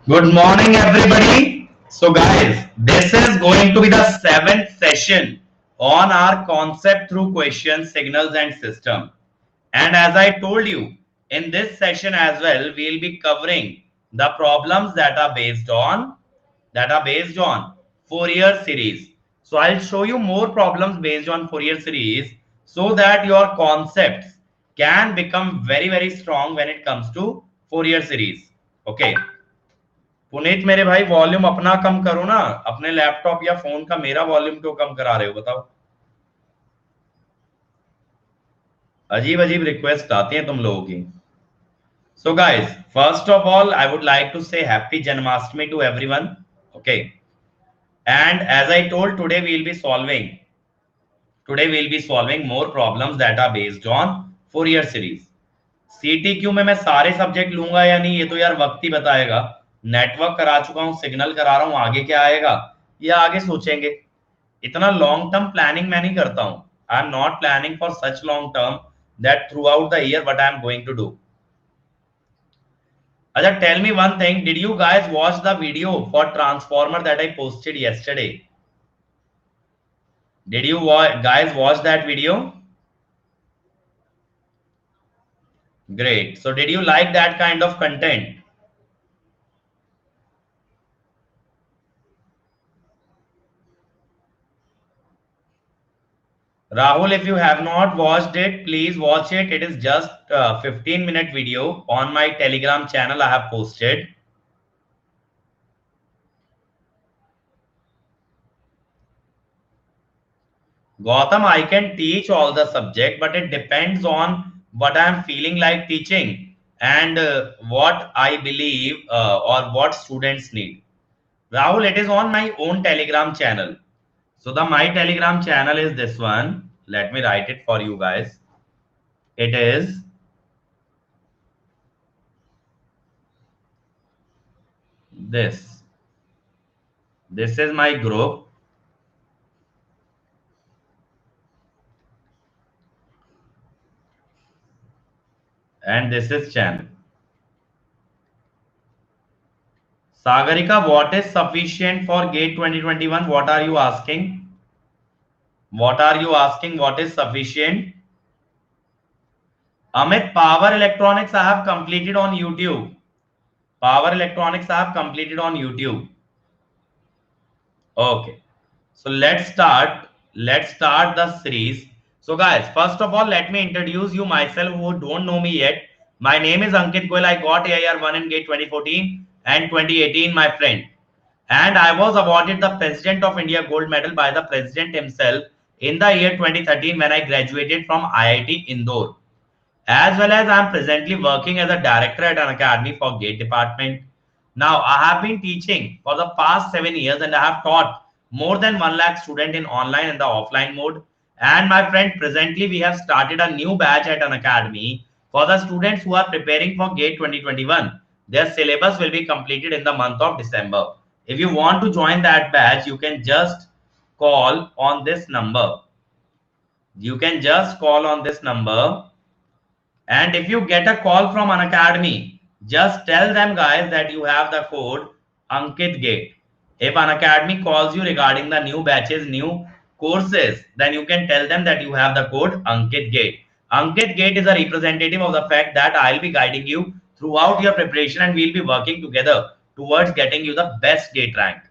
Good morning, everybody. So, guys, this is going to be the seventh session on our concept through questions, signals, and system. And as I told you, in this session as well, we'll be covering the problems that are based on Fourier series. So, I'll show you more problems based on Fourier series so that your concepts can become very, very strong when it comes to Fourier series. Okay. Puneet मेरे भाई volume अपना कम करो ना, अपने laptop या phone का मेरा volume क्यों कम करा रहे हो बताओ। अजीब अजीब रिक्वेस्ट आती हैं तुम लोगों की। So guys, first of all I would like to say happy Janmashtami to everyone. Okay, and as I told today we'll be solving more problems that are based on Fourier series. CTQ में मैं सारे subject लूंगा या नहीं ये तो यार वक्त ही बताएगा। नेटवर्क करा चुका हूं, सिग्नल करा रहा हूं, आगे क्या आएगा ये आगे सोचेंगे। इतना लॉन्ग टर्म प्लानिंग मैं नहीं करता हूं। I am not planning for such long term that throughout the year what I am going to do. अच्छा, tell me one thing, did you guys watch the video for transformer that I posted yesterday? Did you guys watch that video? Great. So did you like that kind of content? Rahul, if you have not watched it, please watch it. It is just a 15-minute video on my Telegram channel I have posted. Gautam, I can teach all the subject, but it depends on what I am feeling like teaching and what I believe or what students need. Rahul, it is on my own Telegram channel. So my Telegram channel is this one. Let me write it for you guys. It is this. This is my group. And this is channel. Sagarika, what is sufficient for GATE 2021? What are you asking? What are you asking? What is sufficient? Amit, power electronics I have completed on YouTube. Power electronics I have completed on YouTube. Okay. So let's start. Let's start the series. So guys, first of all, let me introduce you myself who don't know me yet. My name is Ankit Goyal. I got AIR 1 in GATE 2014 and 2018, my friend. And I was awarded the President of India Gold Medal by the President himself in the year 2013 when I graduated from IIT Indore. As well as I am presently working as a director at an academy for GATE department. Now, I have been teaching for the past 7 years and I have taught more than 1 lakh students in online and the offline mode. And my friend, presently we have started a new batch at an academy for the students who are preparing for GATE 2021. Their syllabus will be completed in the month of December. If you want to join that batch, you can just call on this number. You can just call on this number. And if you get a call from an academy, just tell them guys that you have the code Ankit Gate. If an academy calls you regarding the new batches, new courses, then you can tell them that you have the code Ankit Gate. Ankit Gate is a representative of the fact that I'll be guiding you throughout your preparation and we'll be working together towards getting you the best gate rank.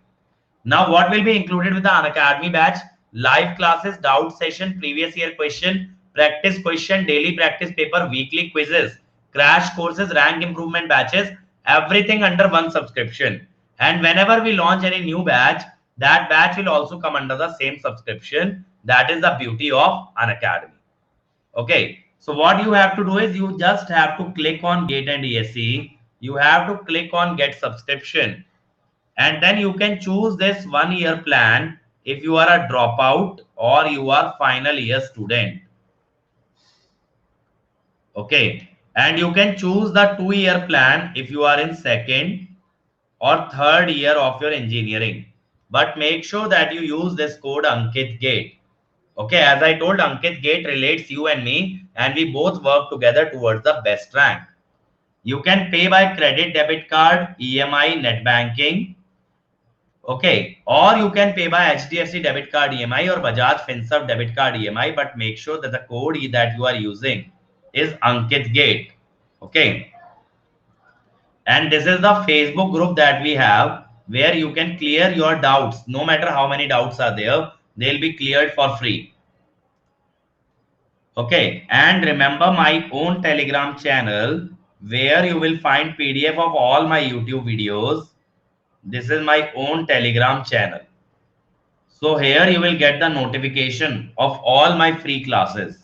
Now, what will be included with the Unacademy batch? Live classes, doubt session, previous year question, practice question, daily practice paper, weekly quizzes, crash courses, rank improvement batches, everything under one subscription. And whenever we launch any new batch, that batch will also come under the same subscription. That is the beauty of Unacademy. Okay, so what you have to do is you just have to click on Gate and ESE. You have to click on Get Subscription and then you can choose this 1 year plan if you are a dropout or you are final year student. Okay, and you can choose the 2 year plan if you are in second or third year of your engineering, but make sure that you use this code Ankit Gate. Okay, as I told, Ankit Gate relates you and me and we both work together towards the best rank. You can pay by credit, debit card, EMI, net banking. Okay, or you can pay by HDFC debit card EMI or Bajaj Finserv debit card EMI, but make sure that the code that you are using is Ankit Gate. Okay, and this is the Facebook group that we have where you can clear your doubts. No matter how many doubts are there, they'll be cleared for free. Okay, and remember my own Telegram channel where you will find PDF of all my YouTube videos. This is my own Telegram channel. So here you will get the notification of all my free classes.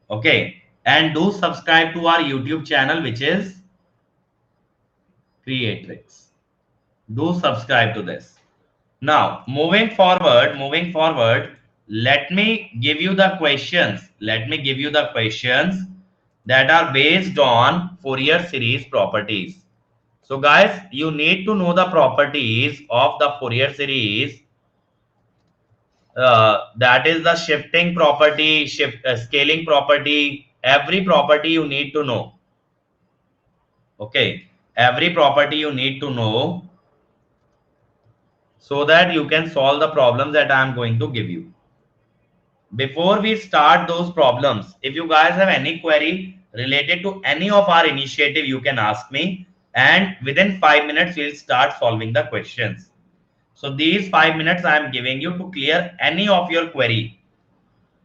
Okay, and do subscribe to our YouTube channel, which is Creatrix. Do subscribe to this. Now, moving forward, let me give you the questions. Let me give you the questions that are based on Fourier series properties. So, guys, you need to know the properties of the Fourier series. That is the shifting property, scaling property. Every property you need to know. Okay, every property you need to know so that you can solve the problems that I am going to give you. Before we start those problems, if you guys have any query related to any of our initiative, you can ask me, and within 5 minutes we'll start solving the questions. So these 5 minutes I am giving you to clear any of your query,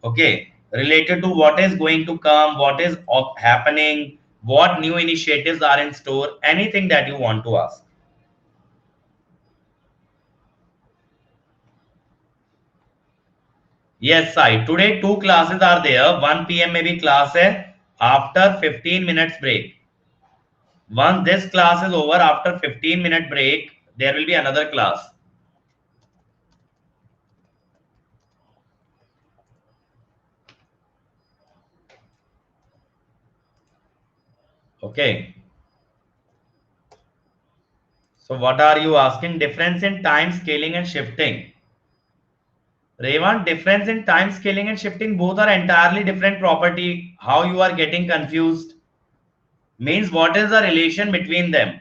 okay, related to what is going to come, what is happening, what new initiatives are in store, anything that you want to ask. Yes, Sai. Today two classes are there. 1 p.m. maybe class hai after 15 minutes break. Once this class is over, after 15-minute break, there will be another class. Okay. So what are you asking? Difference in time scaling and shifting. Revan, difference in time scaling and shifting both are entirely different property. How you are getting confused? Means what is the relation between them?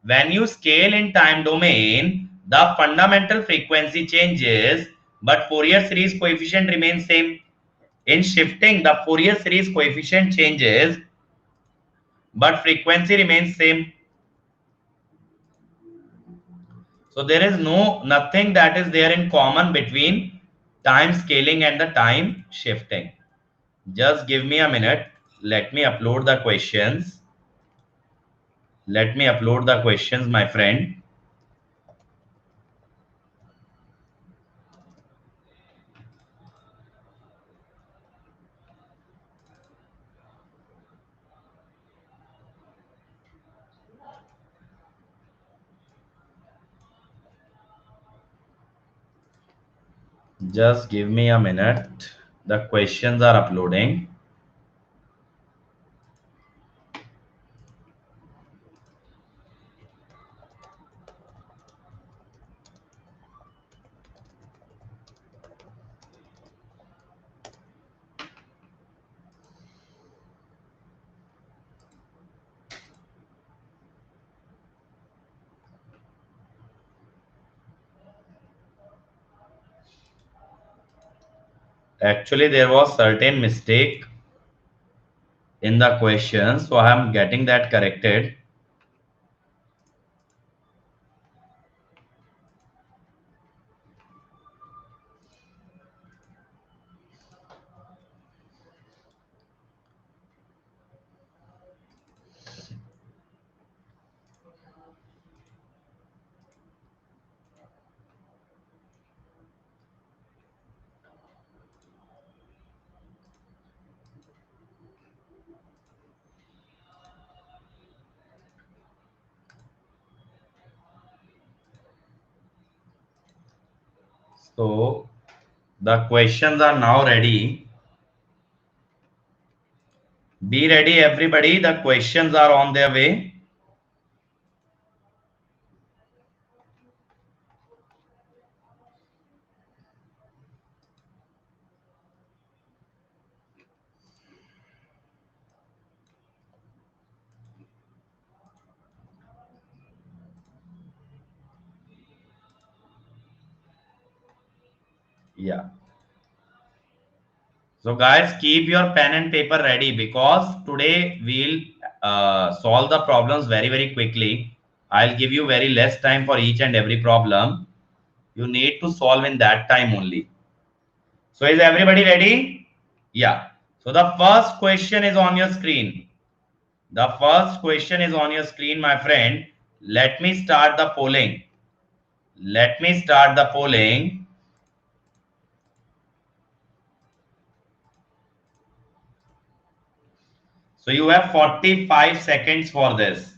When you scale in time domain, the fundamental frequency changes, but Fourier series coefficient remains same. In shifting, the Fourier series coefficient changes, but frequency remains same. So there is nothing that is there in common between time scaling and the time shifting. Just give me a minute. Let me upload the questions. Let me upload the questions, my friend. Just give me a minute. The questions are uploading. Actually, there was certain mistake in the question, so I am getting that corrected. So the questions are now ready. Be ready, everybody. The questions are on their way. Yeah. So guys, keep your pen and paper ready because today we'll solve the problems very, very quickly. I'll give you very less time for each and every problem. You need to solve in that time only. So is everybody ready? Yeah. So the first question is on your screen. The first question is on your screen, my friend. Let me start the polling. Let me start the polling. So you have 45 seconds for this.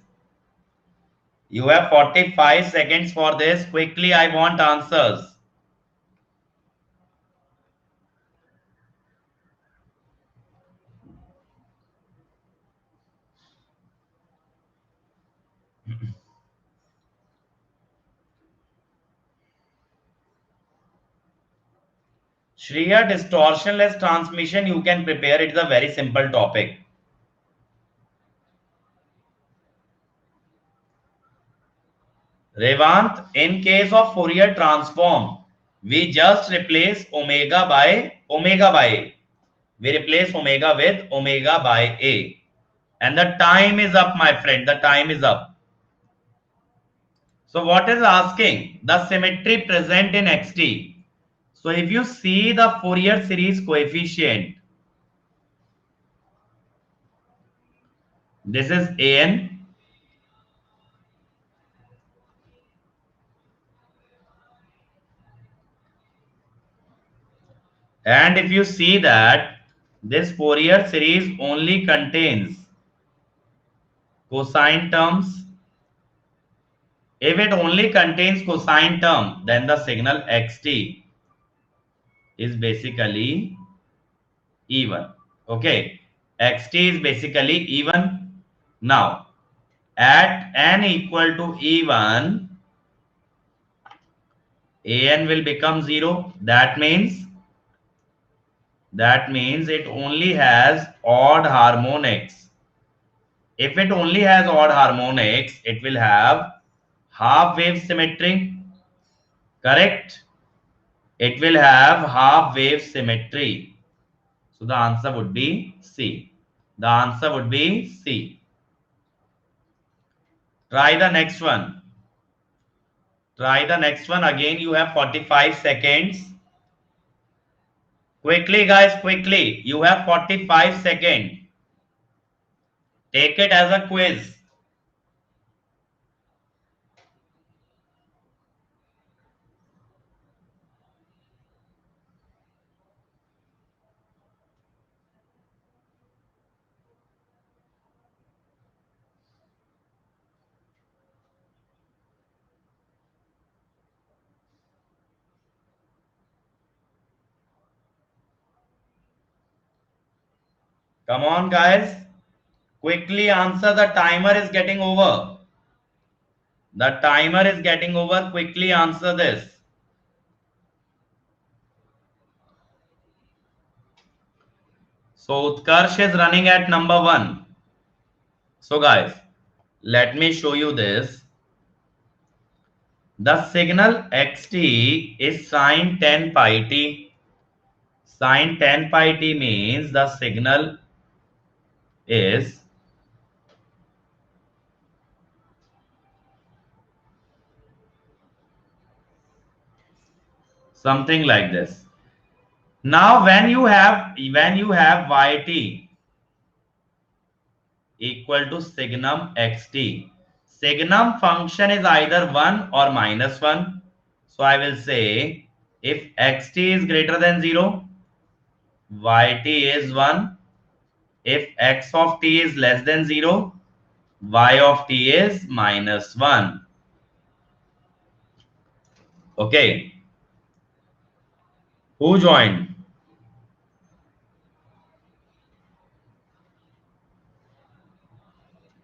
You have 45 seconds for this. Quickly, I want answers. Shreya, distortionless transmission, you can prepare. It's a very simple topic. Revant, in case of Fourier transform, we just replace omega by A. We replace omega with omega by A. And the time is up, my friend. The time is up. So what is asking? The symmetry present in xt. So if you see the Fourier series coefficient, this is an, and if you see that this Fourier series only contains cosine terms, if it only contains cosine term, then the signal xt is basically even. Okay, xt is basically even. Now, at n equal to even, an will become 0. That means it only has odd harmonics. If it only has odd harmonics, it will have half wave symmetry. Correct? It will have half wave symmetry. So the answer would be C. The answer would be C. Try the next one. Try the next one. Again, you have 45 seconds. Quickly, guys, quickly. You have 45 seconds. Take it as a quiz. Come on, guys. Quickly answer. The timer is getting over. The timer is getting over. Quickly answer this. So Utkarsh is running at number 1. So guys, let me show you this. The signal xt is sine 10 pi t. Sine 10 pi t means the signal is something like this. Now when you have yt equal to signum xt, signum function is either 1 or minus 1. So I will say if xt is greater than 0, yt is 1. If x of t is less than 0, y of t is minus 1. Okay. Who joined?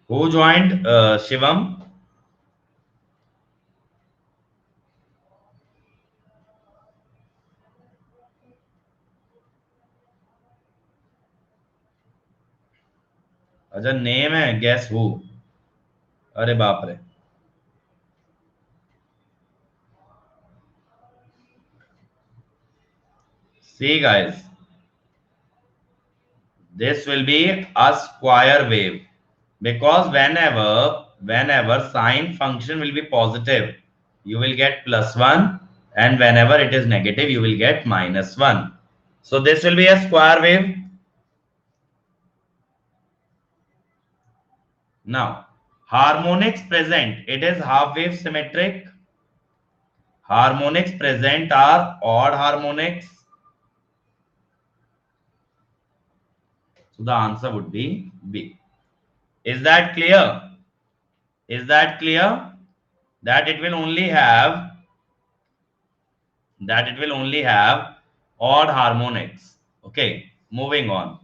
Who joined? Shivam? अच्छा name है guess who. अरे बाप रे. See guys, this will be a square wave, because whenever sine function will be positive, you will get +1, and whenever it is negative, you will get -1. So this will be a square wave. Now, harmonics present, it is half wave symmetric. Harmonics present are odd harmonics. So the answer would be B. Is that clear? Is that clear? That it will only have odd harmonics. Okay, moving on.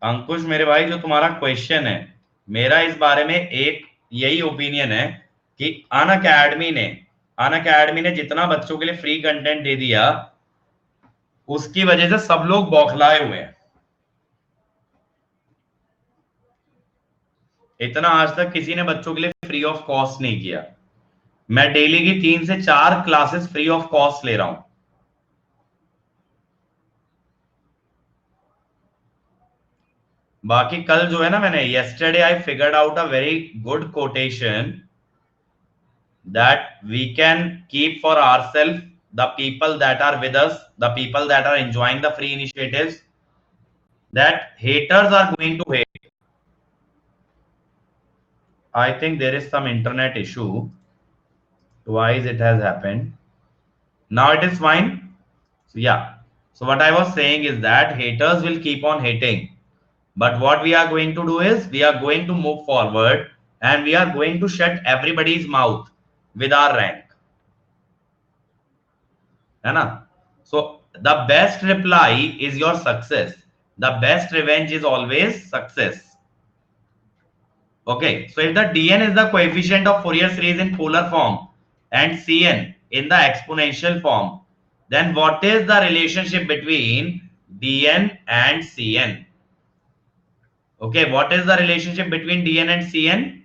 अंकुश मेरे भाई, जो तुम्हारा question है, मेरा इस बारे में एक यही ओपिनियन है कि अन अकेडमी ने जितना बच्चों के लिए फ्री कंटेंट दे दिया, उसकी वजह से सब लोग बौखलाए हुए हैं। इतना आज तक किसी ने बच्चों के लिए फ्री ऑफ कॉस्ट नहीं किया। मैं डेली की 3 से 4 क्लासेस फ्री ऑफ कॉस्ट ले रहा हूं। बाकी कल जो है ना, मैंने yesterday I figured out a very good quotation that we can keep for ourselves, the people that are with us, the people that are enjoying the free initiatives, that haters are going to hate. I think there is some internet issue. Twice it has happened. Now it is fine. So yeah. So what I was saying is that haters will keep on hating. But what we are going to do is we are going to move forward and we are going to shut everybody's mouth with our rank. है ना? So the best reply is your success. The best revenge is always success. Okay. So if the dn is the coefficient of Fourier series in polar form and cn in the exponential form, then what is the relationship between dn and cn? Okay, what is the relationship between dn and cn?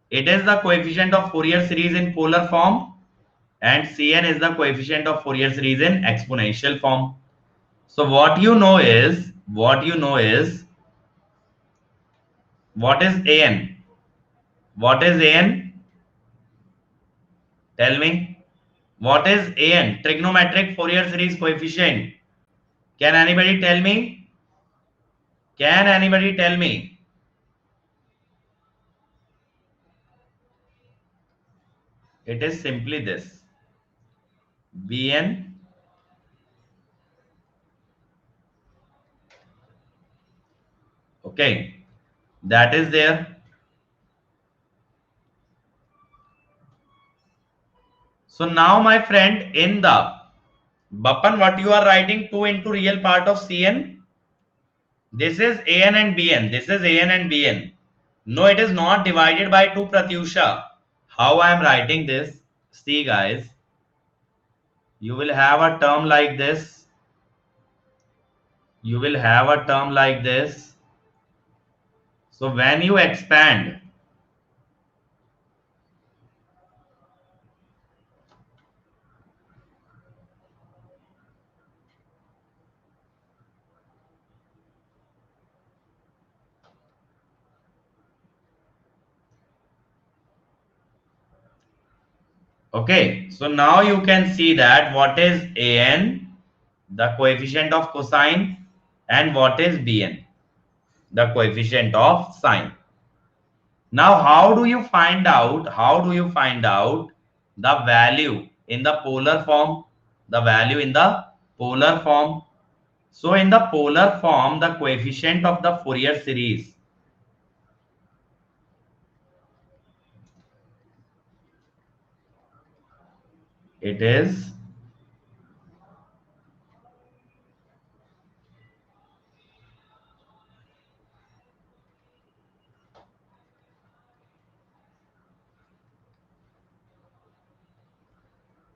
It is the coefficient of Fourier series in polar form, and cn is the coefficient of Fourier series in exponential form. So what you know is what is an? What is an? Tell me. What is an? Trigonometric Fourier series coefficient. Can anybody tell me? Can anybody tell me? It is simply this. Bn okay, that is there. So now my friend, in the Bapan, what you are writing 2 into real part of Cn? This is An and Bn. This is An and Bn. No, it is not divided by 2, Pratyusha. How I am writing this? See guys, you will have a term like this. You will have a term like this. So when you expand, okay, so now you can see that what is An, the coefficient of cosine, and what is Bn, the coefficient of sine. Now, how do you find out? How do you find out the value in the polar form? The value in the polar form. So, in the polar form, the coefficient of the Fourier series, it is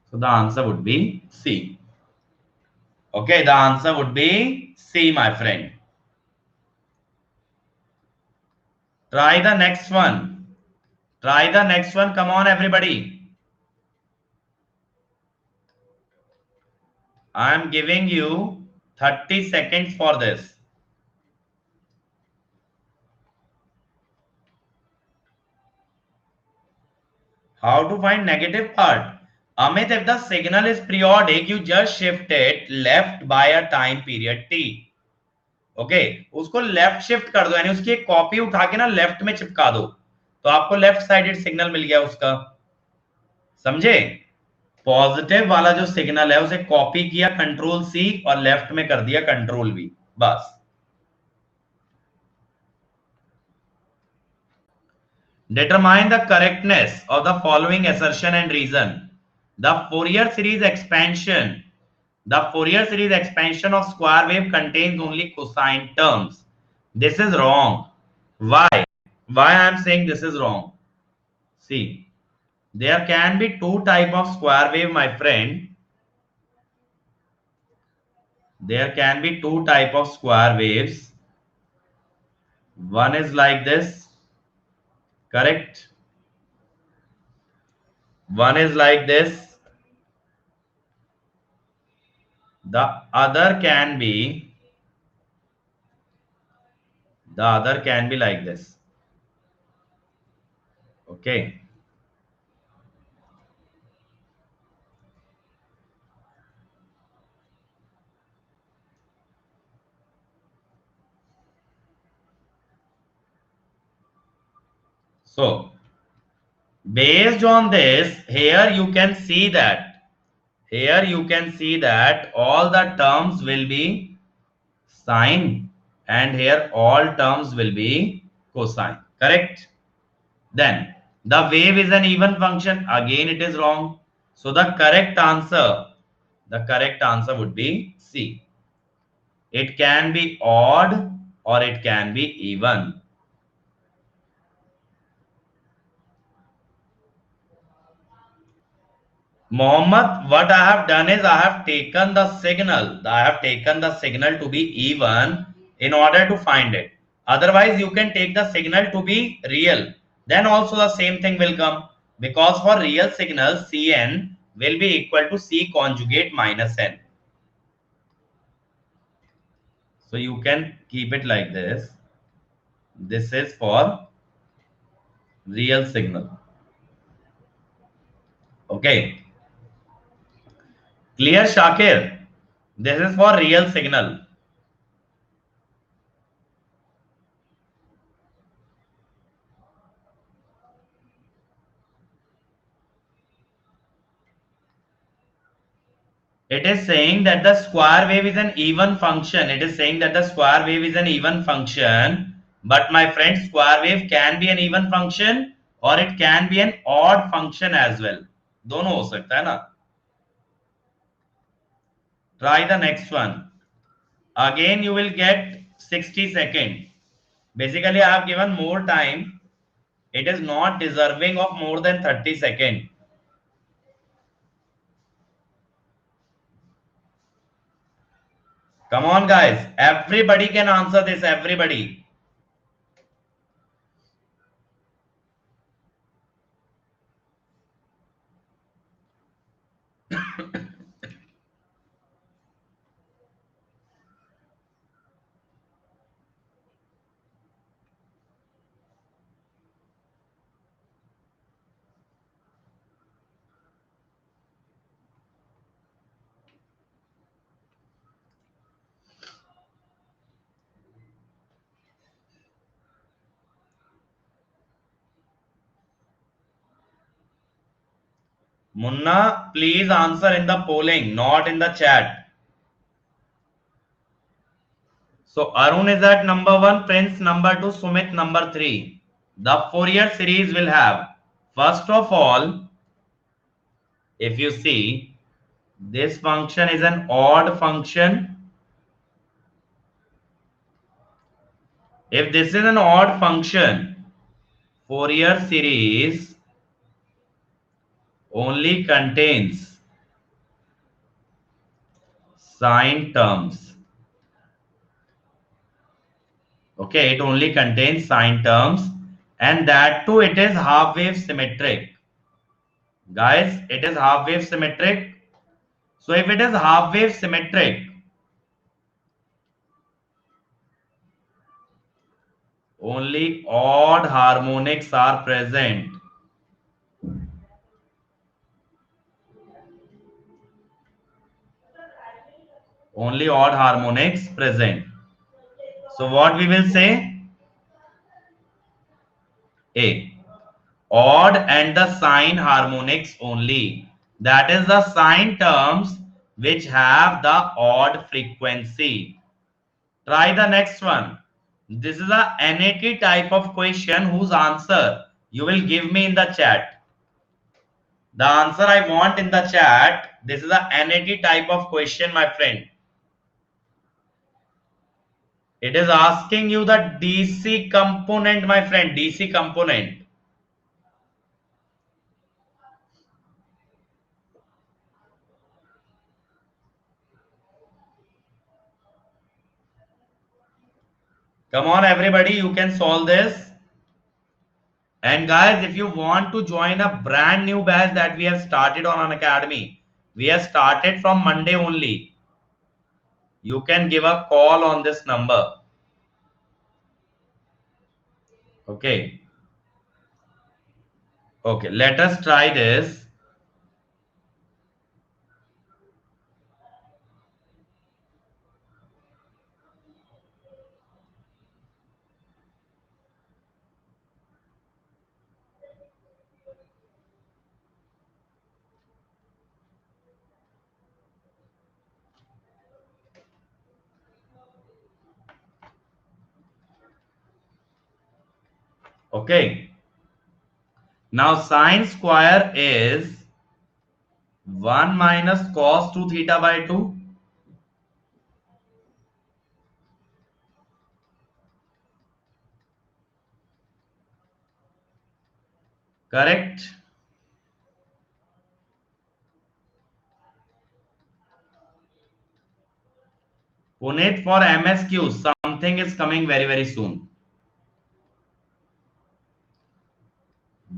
so the answer would be C. Okay, the answer would be C, my friend. Try the next one. Try the next one. Come on, everybody. I am giving you 30 seconds for this. How to find negative part? Amit, if the signal is periodic, you just shift it left by a time period t. Okay उसको left shift कर दो यानी उसकी एक copy उठा के ना left में चिपका दो तो आपको लेफ्ट साइडेड सिग्नल मिल गया उसका समझे पॉजिटिव वाला जो सिग्नल है उसे कॉपी किया कंट्रोल सी और लेफ्ट में कर दिया कंट्रोल वी बस determine the correctness of the following assertion and reason the Fourier series expansion the Fourier series expansion of square wave contains only cosine terms this is wrong why I am saying this is wrong see there can be two type of square wave my friend there can be two type of square waves one is like this correct one is like this the other can be like this okay so based on this here you can see that all the terms will be sine and here all terms will be cosine correct then the wave is an even function again it is wrong so the correct answer would be C it can be odd or it can be even Mohammed, what I have done is I have taken the signal. I have taken the signal to be even in order to find it. Otherwise, you can take the signal to be real. Then also the same thing will come. Because for real signal, Cn will be equal to C conjugate minus N. So you can keep it like this. This is for real signal. Okay. Clear, Shakir? This is for real signal. It is saying that the square wave is an even function. It is saying that the square wave is an even function. But my friend, square wave can be an even function or it can be an odd function as well. दोनों हो सकता है ना. Try the next one. Again, you will get 60 seconds. Basically, I have given more time. It is not deserving of more than 30 seconds. Come on, guys. Everybody can answer this. Everybody. Munna, please answer in the polling, not in the chat. So Arun is at number 1, Prince number 2, Sumit number 3. The Fourier series will have, first of all, if you see, this function is an odd function. If this is an odd function, Fourier series only contains sine terms. Okay, it only contains sine terms. and that too it is half wave symmetric. Guys, it is half wave symmetric. So if it is half wave symmetric, only odd harmonics are present. Only odd harmonics present. So what we will say? A. Odd and the sign harmonics only. That is the sign terms which have the odd frequency. Try the next one. This is a NAT type of question whose answer you will give me in the chat. The answer I want in the chat. This is a NAT type of question, my friend. It is asking you the DC component, my friend. DC component. Come on, everybody, you can solve this. And guys, if you want to join a brand new batch that we have started on an academy, we have started from Monday only. You can give a call on this number. Okay. Okay. Let us try this. Okay. Now sine square is 1 minus cos 2 theta by 2. Correct. Puneet, for MSQ, something is coming very, very soon.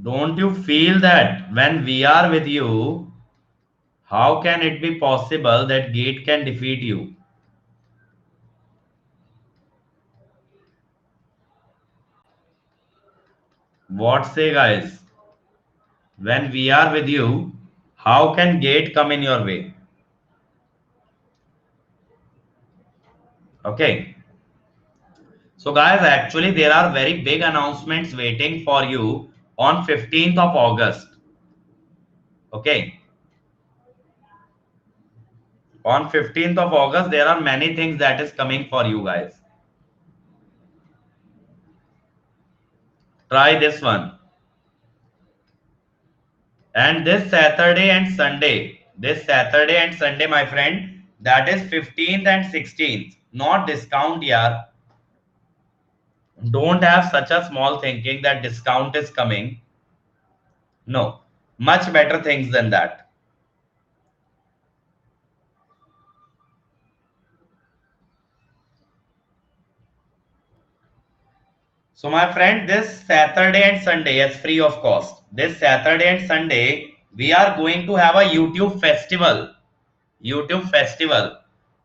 Don't you feel that when we are with you, how can it be possible that gate can defeat you? What say, guys? When we are with you, how can gate come in your way? Okay. So, guys, actually, there are very big announcements waiting for you on 15th of August. Okay. On 15th of August, there are many things that is coming for you guys. Try this one. And this Saturday and Sunday, my friend, that is 15th and 16th. Not discount, yeah. Don't have such a small thinking that discount is coming. No, much better things than that. So, my friend, this Saturday and Sunday is free of cost. This Saturday and Sunday, we are going to have a YouTube festival. YouTube festival.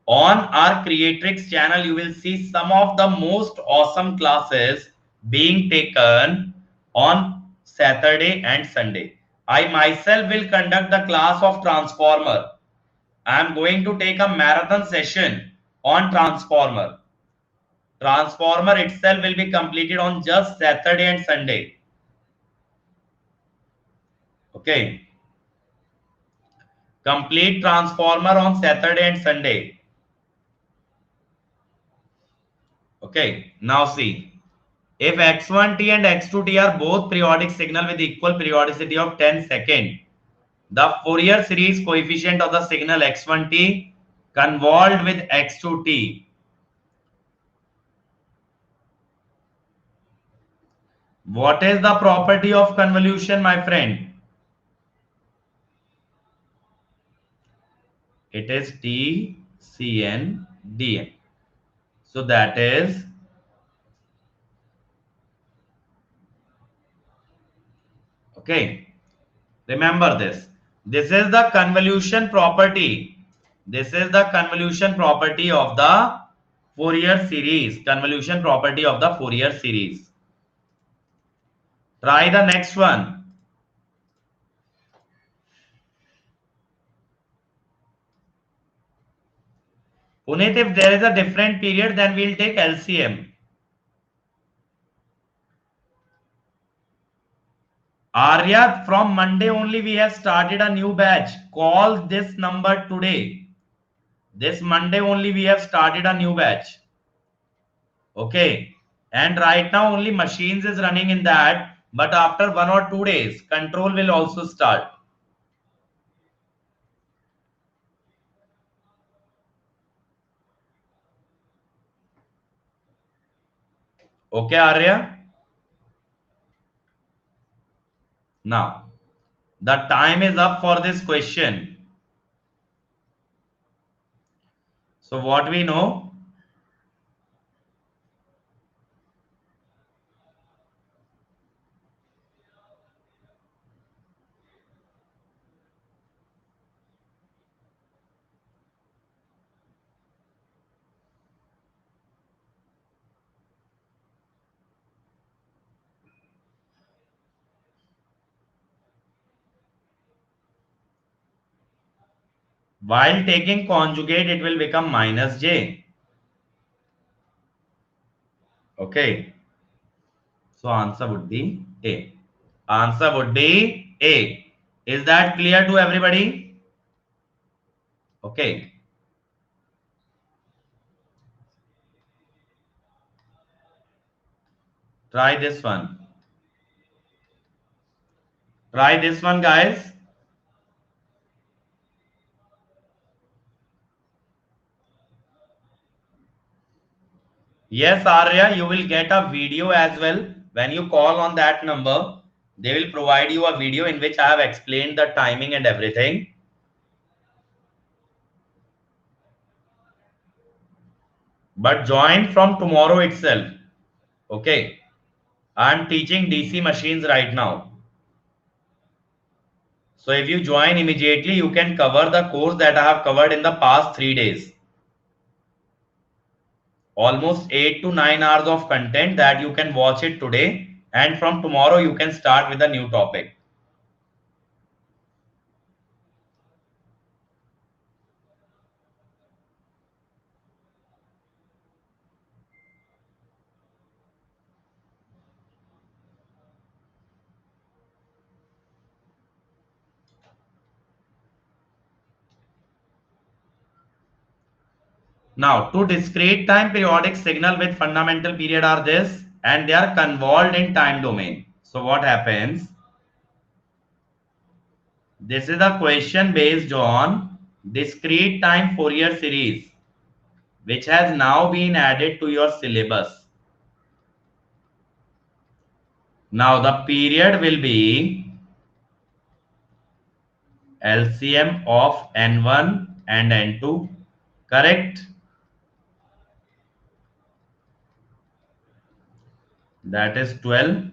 On our Creatrix channel, you will see some of the most awesome classes being taken on Saturday and Sunday. I myself will conduct the class of Transformer. I am going to take a marathon session on Transformer. Transformer itself will be completed on just Saturday and Sunday. Okay. Complete Transformer on Saturday and Sunday. Okay. Now see. If x1t and x2t are both periodic signal with equal periodicity of 10 seconds, the Fourier series coefficient of the signal x1t convolved with x2t. What is the property of convolution, my friend? It is T, Cn, Dn. So that is Okay, remember this. This is the convolution property. This is the convolution property of the Fourier series. Convolution property of the Fourier series. Try the next one. Punit, if there is a different period, then we'll take LCM. Arya, from Monday only we have started a new batch. Call this number today. This Monday only we have started a new batch. Okay. And right now only machines is running in that. But after 1 or 2 days, control will also start. Okay, Arya? Now, the time is up for this question. So what we know? While taking conjugate, it will become minus j. Okay. So answer would be A. Answer would be A. Is that clear to everybody? Okay. Try this one. Try this one, guys. Yes, Arya, you will get a video as well. When you call on that number, they will provide you a video in which I have explained the timing and everything. But join from tomorrow itself. Okay. I am teaching DC machines right now. So if you join immediately, you can cover the course that I have covered in the past 3 days. Almost 8 to 9 hours of content that you can watch it today. And from tomorrow, you can start with a new topic. Now, two discrete time periodic signal with fundamental period are this, and they are convolved in time domain. So what happens? This is a question based on discrete time Fourier series, which has now been added to your syllabus. Now the period will be LCM of N1 and N2, correct? That is 12.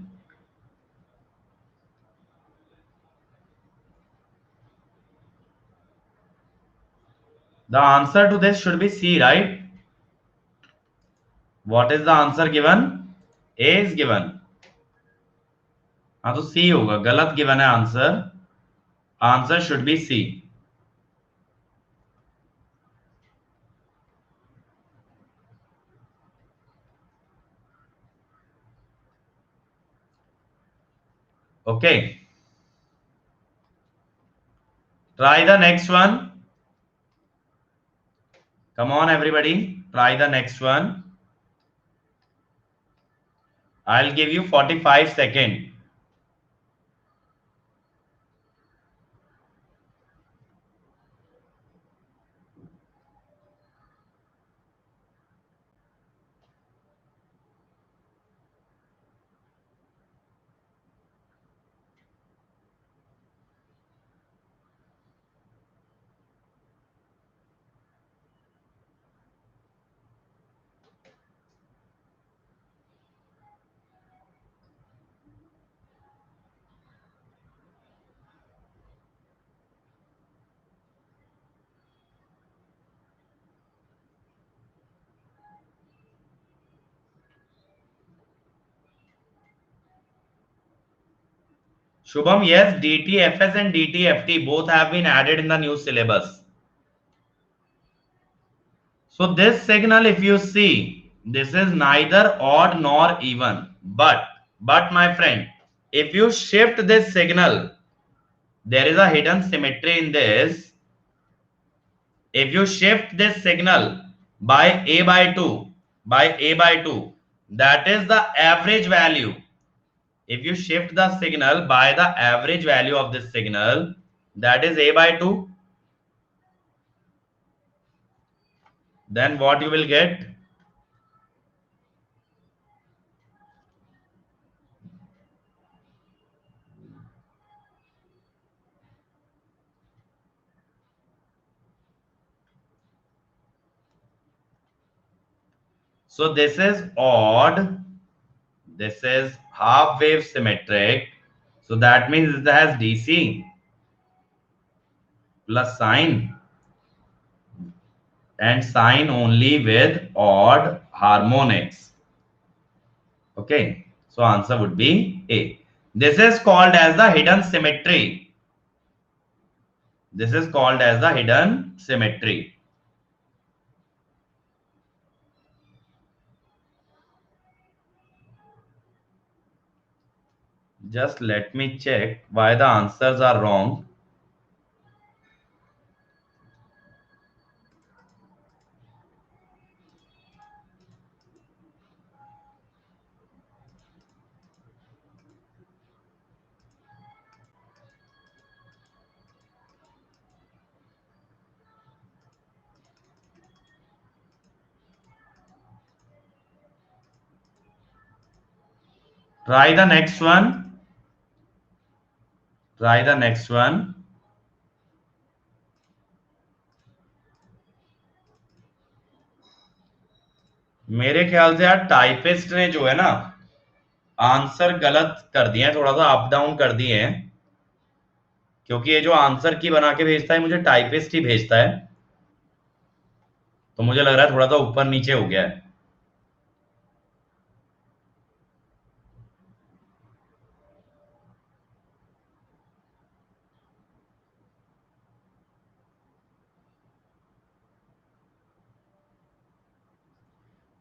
The answer to this should be C, right? What is the answer given? A is given. हाँ तो सी होगा, गलत given है answer. Answer should be C. Okay, try the next one. Come on everybody, try the next one. I'll give you 45 seconds. Shubham, yes, DTFS and DTFT both have been added in the new syllabus. So this signal, if you see, this is neither odd nor even. But my friend, if you shift this signal, there is a hidden symmetry in this. If you shift this signal by a by 2, that is the average value. If you shift the signal by the average value of this signal, that is a by 2, then what you will get? So this is odd. This is half wave symmetric. So that means it has DC plus sine, and sine only with odd harmonics. Okay. So answer would be A. This is called as the hidden symmetry. This is called as the hidden symmetry. Just let me check why the answers are wrong. Try the next one. Try the next one. मेरे ख्याल से यार typist ने जो है ना answer गलत कर दिए हैं, थोड़ा सा अप डाउन कर दिए हैं, क्योंकि ये जो आंसर की बना के भेजता है मुझे टाइपिस्ट ही भेजता है, तो मुझे लग रहा है थोड़ा सा ऊपर नीचे हो गया है।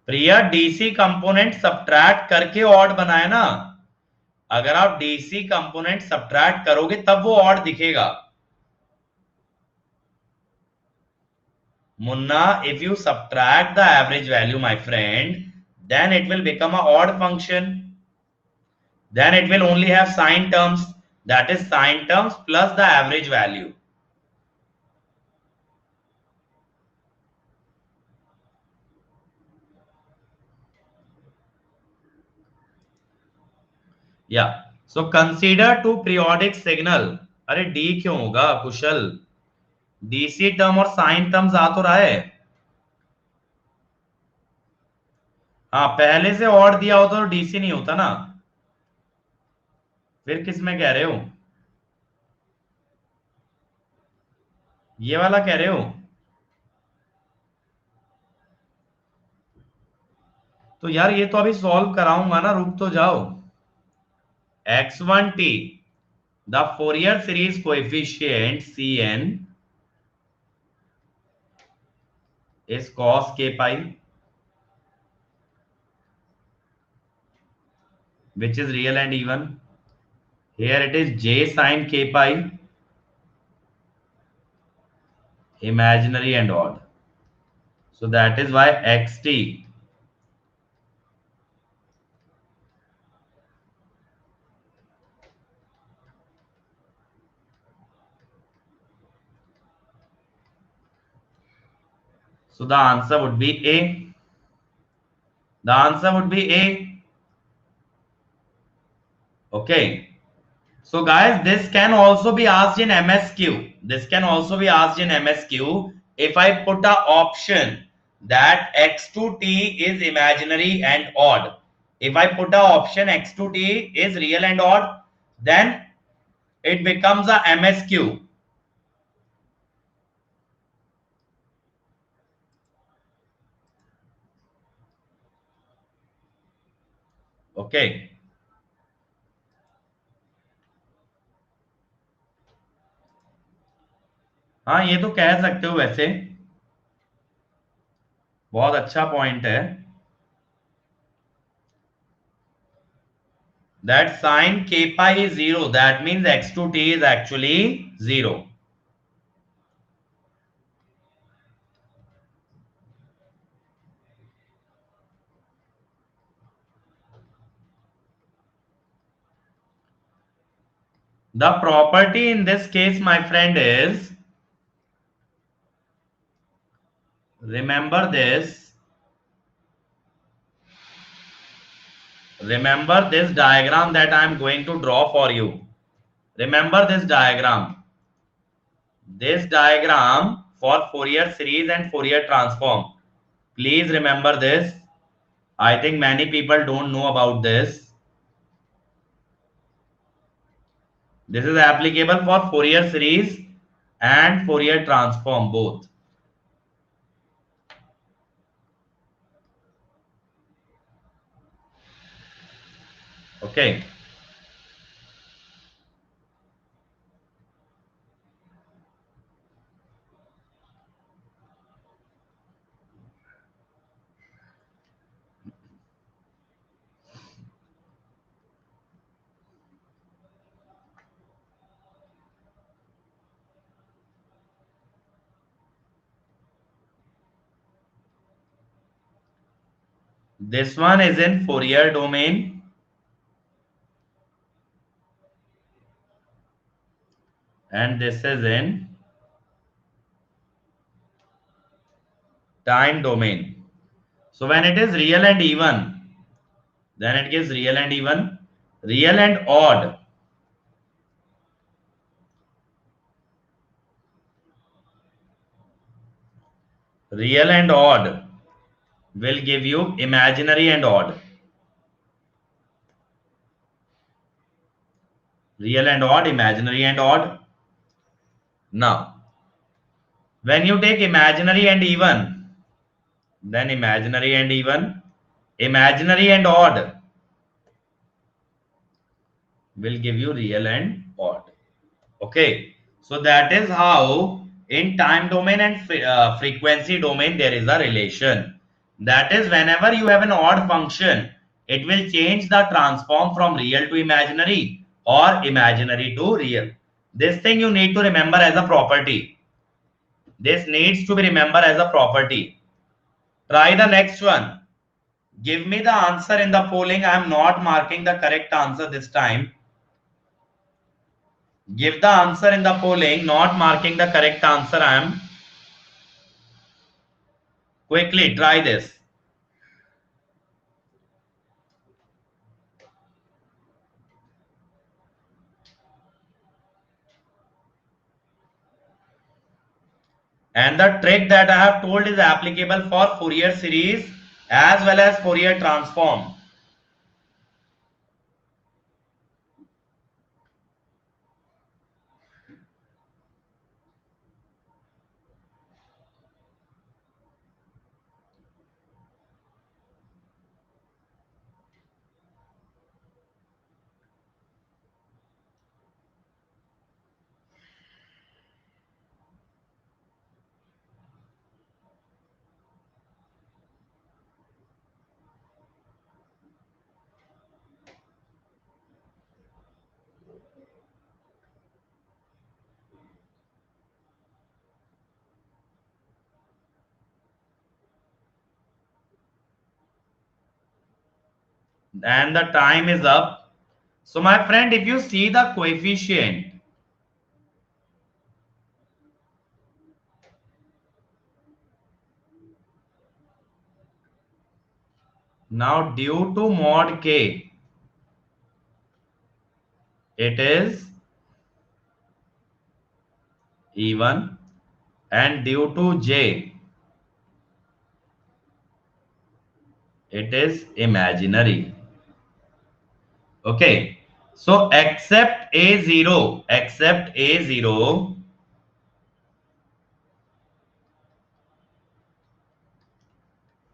प्रिया, डीसी कंपोनेंट सब्ट्रैक्ट करके ऑड बनाए ना। अगर आप डीसी कंपोनेंट सब्ट्रैक्ट करोगे तब वो ऑड दिखेगा। Munna, if you subtract the average value, my friend, then it will become a odd function. Then it will only have sine terms, that is sine terms plus the average value. Yeah. So consider two periodic signal. अरे D क्यों होगा कुशल? DC term और sign terms आ तो रहा है। हाँ, पहले से और दिया होता तो डीसी नहीं होता ना। फिर किस में कह रहे हो? ये वाला कह रहे हो? तो यार ये तो अभी सॉल्व कराऊंगा ना, रुक तो जाओ। x1t, the Fourier series coefficient Cn is cos k pi, which is real and even. Here it is j sin k pi, imaginary and odd. So that is why xt. So the answer would be A. The answer would be A. Okay. So guys, this can also be asked in MSQ. This can also be asked in MSQ. If I put a option that x2t is imaginary and odd, if I put a option x2t is real and odd, then it becomes a MSQ. Okay. हाँ ये तो कह सकते हो वैसे, बहुत अच्छा point है। That sin k pi is 0, that means x to t is actually 0. The property in this case, my friend, is, remember this, remember this diagram that I am going to draw for you. Remember this diagram. This diagram for Fourier series and Fourier transform. Please remember this. I think many people don't know about this. This is applicable for Fourier series and Fourier transform both. Okay. This one is in Fourier domain and this is in time domain. So when it is real and even, then it gives real and even, real and odd. Real and odd will give you imaginary and odd. Real and odd, imaginary and odd. Now, when you take imaginary and even, then imaginary and even, imaginary and odd will give you real and odd. Okay, so that is how in time domain and frequency domain there is a relation. That is, whenever you have an odd function, it will change the transform from real to imaginary or imaginary to real. This thing you need to remember as a property. This needs to be remembered as a property. Try the next one. Give me the answer in the polling. I am not marking the correct answer this time. Give the answer in the polling, not marking the correct answer. I am. Quickly try this. And the trick that I have told is applicable for Fourier series as well as Fourier transform. And the time is up. So my friend, if you see the coefficient, now due to mod k, it is even, and due to j, it is imaginary. Okay. So except a0,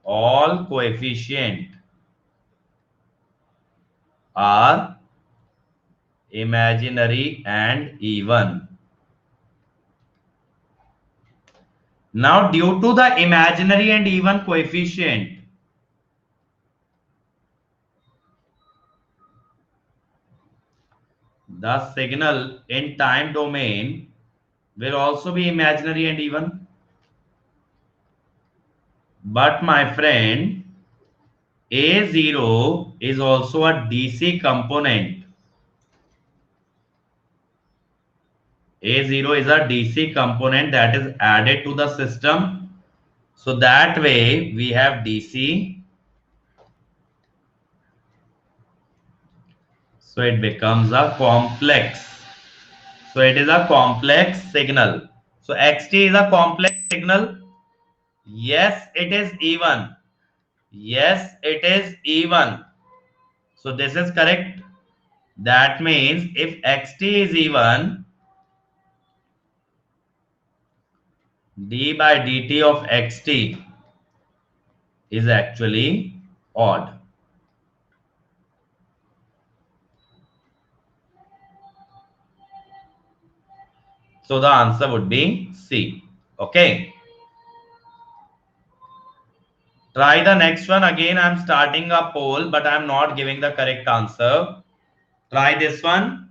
all coefficient are imaginary and even. Now, due to the imaginary and even coefficient, the signal in time domain will also be imaginary and even. But my friend, A0 is also a DC component. A0 is a DC component that is added to the system. So that way we have DC. So it becomes a complex. So it is a complex signal. So XT is a complex signal. Yes, it is even. Yes, it is even. So this is correct. That means if XT is even, d by dt of xt is actually odd. So the answer would be C. Okay. Try the next one. Again, I'm starting a poll, but I'm not giving the correct answer. Try this one.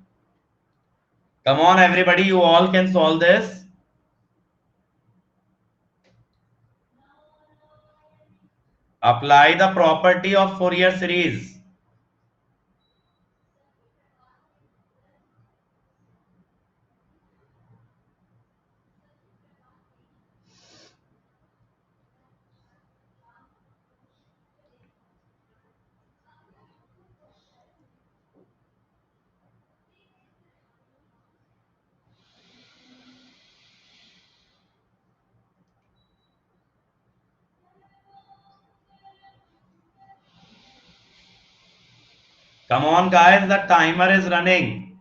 Come on, everybody. You all can solve this. Apply the property of Fourier series. Come on, guys. The timer is running.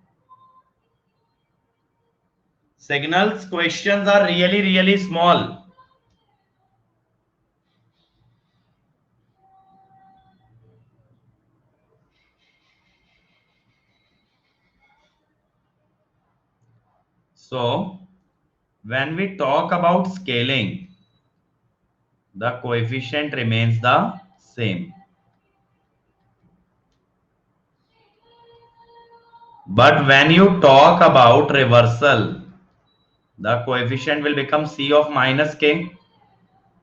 Signals questions are really, really small. So, when we talk about scaling, the coefficient remains the same. But when you talk about reversal, the coefficient will become C of minus K.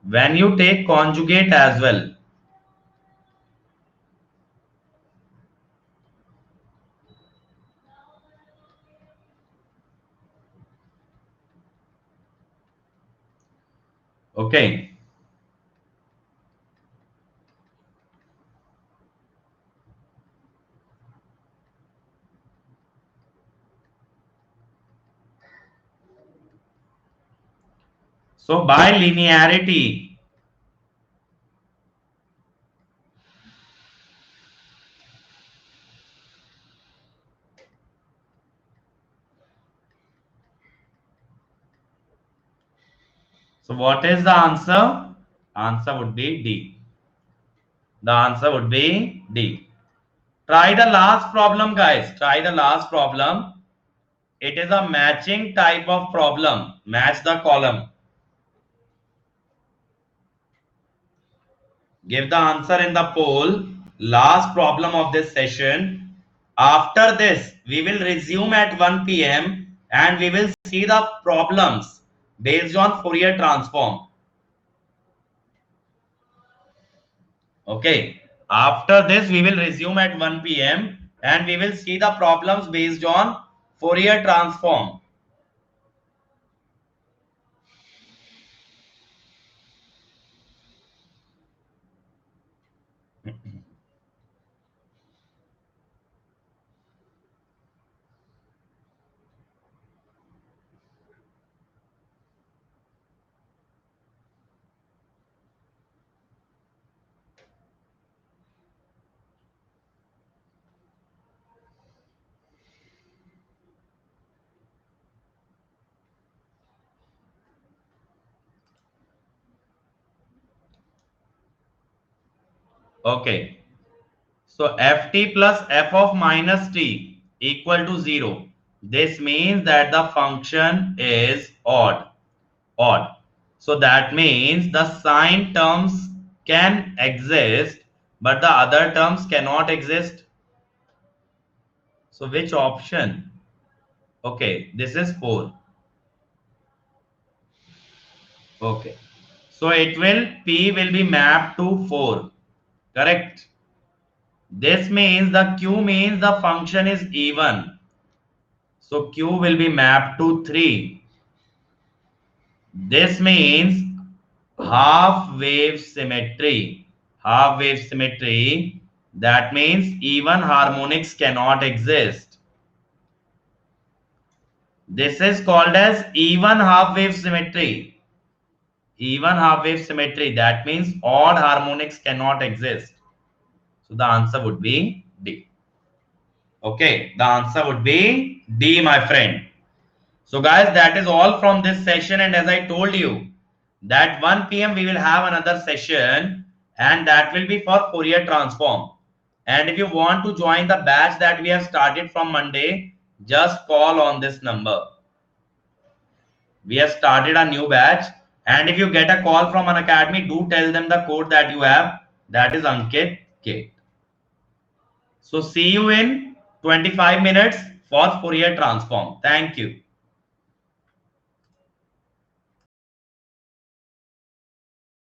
When you take conjugate as well, okay. So by linearity, so what is the answer? Answer would be D. The answer would be D. Try the last problem, guys. Try the last problem. It is a matching type of problem. Match the column. Give the answer in the poll. Last problem of this session. After this, we will resume at 1 p.m. and we will see the problems based on Fourier transform. Okay. After this, we will resume at 1 p.m. and we will see the problems based on Fourier transform. Okay. So ft plus f of minus t equal to 0. This means that the function is odd. Odd. So that means the sine terms can exist, but the other terms cannot exist. So which option? Okay, this is 4. Okay. So P will be mapped to 4. Correct. This means the Q means the function is even. So Q will be mapped to 3. This means half wave symmetry. Half wave symmetry. That means even harmonics cannot exist. This is called as even half wave symmetry. Even half wave symmetry. That means odd harmonics cannot exist. So the answer would be D. Okay, the answer would be D, my friend. So guys, that is all from this session. And as I told you, that 1 p.m. we will have another session, and that will be for Fourier transform. And if you want to join the batch that we have started from Monday, just call on this number. We have started a new batch, and if you get a call from an academy, do tell them the code that you have. That is Ankit K. So see you in 25 minutes for Fourier transform. Thank you.